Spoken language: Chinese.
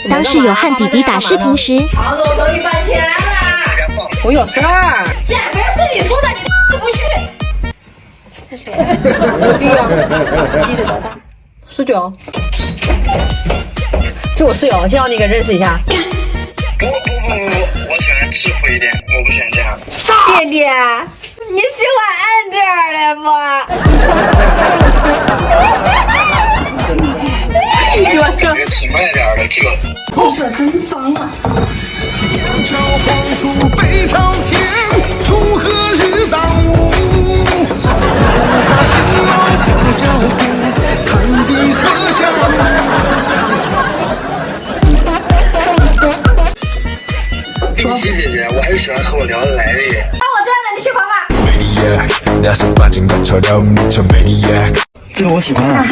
当室友和弟弟打视频时，常总等你半天了。我有事儿。减肥是你说的，你不去。他谁？我弟呀，弟弟多大？19。是我室友，介绍你给认识一下。不，我喜欢智慧一点，我不喜欢这样。弟弟，你喜欢俺这样的不？你喜欢这？轻快点的这个。我手真脏啊！面朝黄土背朝天，锄禾日当午。把辛劳不叫苦，汗滴禾下对不起姐姐，我还是喜欢和我聊得来的人。那我这样的你喜欢吗？maniac，那是빠진 것처럼 미쳐 maniac。这个我喜欢啊。